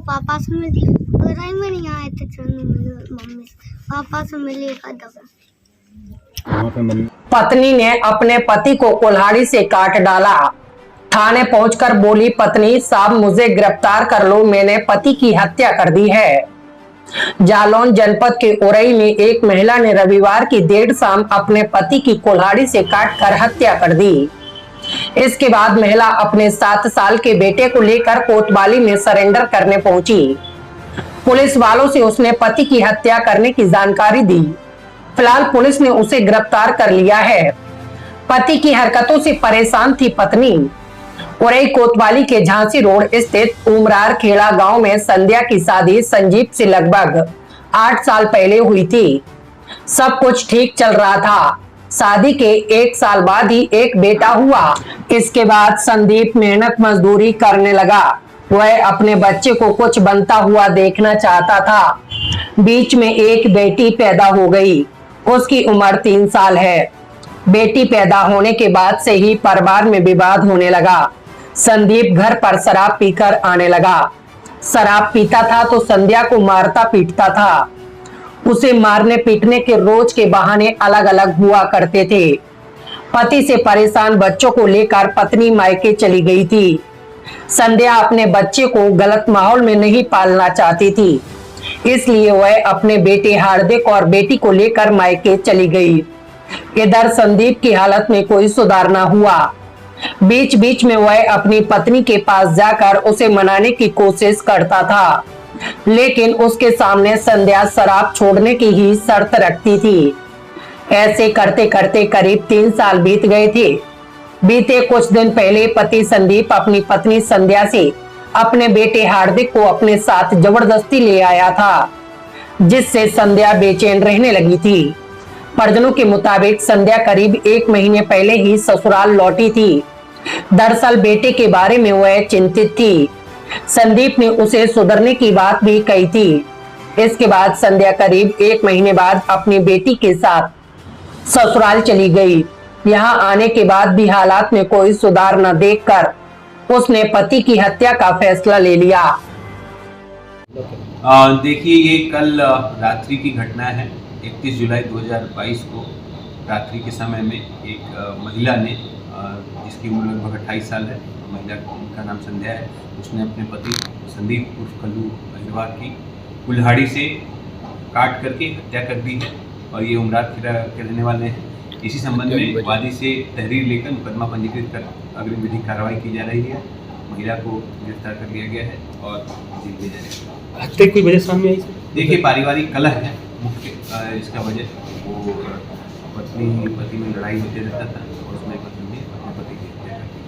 पापा से मिली, लड़ाई में नहीं आए थे, मम्मी से पापा से मिली एक दफा। पत्नी ने अपने पति को कुल्हाड़ी से काट डाला। थाने पहुंचकर बोली पत्नी, साहब मुझे गिरफ्तार कर लो, मैंने पति की हत्या कर दी है। जालौन जनपद के उरई में एक महिला ने रविवार की देर शाम अपने पति की कुल्हाड़ी से काटकर हत्या कर दी। इसके बाद महिला अपने 7 साल के बेटे को लेकर कोतवाली में सरेंडर करने पहुंची। पुलिस वालों से उसने पति की हत्या करने की जानकारी दी। फिलहाल पुलिस ने उसे गिरफ्तार कर लिया है। पति की हरकतों से परेशान थी पत्नी। उरई कोतवाली के झांसी रोड स्थित उमरार खेड़ा गांव में संध्या की शादी संजीव से लगभग 8 साल पहले हुई थी। सब कुछ ठीक चल रहा था। शादी के 1 साल बाद ही एक बेटा हुआ। इसके बाद संदीप मेहनत मजदूरी करने लगा। वह अपने बच्चे को कुछ बनता हुआ देखना चाहता था। बीच में एक बेटी पैदा हो गई। उसकी उम्र 3 साल है। बेटी पैदा होने के बाद से ही परिवार में विवाद होने लगा। संदीप घर पर शराब पीकर आने लगा। शराब पीता था तो संध्या को मारता पीटता था। उसे मारने पीटने के रोज के बहाने अलग अलग हुआ करते थे। पति से परेशान बच्चों को लेकर पत्नी मायके चली गई थी। संध्या अपने बच्चे को गलत माहौल में नहीं पालना चाहती थी, इसलिए वह अपने बेटे हार्दिक और बेटी को लेकर मायके चली गई। इधर संदीप की हालत में कोई सुधार न हुआ। बीच बीच में वह अपनी पत्नी के पास जाकर उसे मनाने की कोशिश करता था, लेकिन उसके सामने संध्या शराब छोड़ने की ही शर्त रखती थी। ऐसे करते करते करीब 3 साल बीत गए थे। बीते कुछ दिन पहले पति संदीप अपनी पत्नी संध्या से अपने बेटे हार्दिक को अपने साथ जबरदस्ती ले आया था, जिससे संध्या बेचैन रहने लगी थी। परिजनों के मुताबिक संध्या करीब 1 महीने पहले ही ससुराल लौटी थी। दरअसल बेटे के बारे में वह चिंतित थी। संदीप ने उसे सुधरने की बात भी कही थी। इसके बाद संध्या करीब 1 महीने बाद अपनी बेटी के साथ ससुराल चली गई। यहाँ आने के बाद भी हालात में कोई सुधार न देखकर उसने पति की हत्या का फैसला ले लिया। देखिए, ये कल रात्रि की घटना है। 31 जुलाई 2022 को रात्रि के समय में एक महिला ने, जिसकी उम्र लगभग 28 साल है, महिला का नाम संध्या है, उसने अपने पति संदीप उर्फ कल्लू अहिरवार की कुल्हाड़ी से काट करके हत्या कर दी है और ये उमरार खेड़ा के रहने वाले हैं। इसी संबंध में वादी से तहरीर लेकर मुकदमा पंजीकृत कर अग्रिम विधिक कार्रवाई की जा रही है। महिला को गिरफ्तार कर लिया गया है और जेल भेजा जाएगा। हत्या की वजह सामने आई? देखिए, पारिवारिक कलह है मुख्य इसका वजह। वो पति में लड़ाई होते रहता था और उसमें पत्नी ने अपने पति की हत्या कर दी।